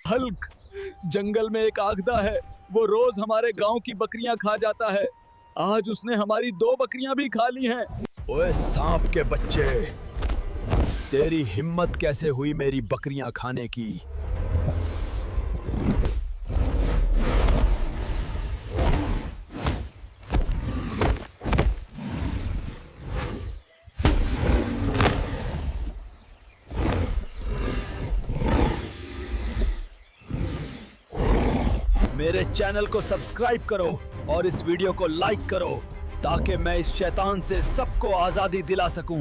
Hulk, जंगल में एक आगदा है। वो रोज हमारे गांव की बकरियां खा जाता है। आज उसने हमारी 2 बकरियां भी खा ली हैं। ओए सांप के बच्चे, तेरी हिम्मत कैसे हुई मेरी बकरियां खाने की? मेरे चैनल को सब्सक्राइब करो और इस वीडियो को लाइक करो ताकि मैं इस शैतान से सबको आजादी दिला सकूं।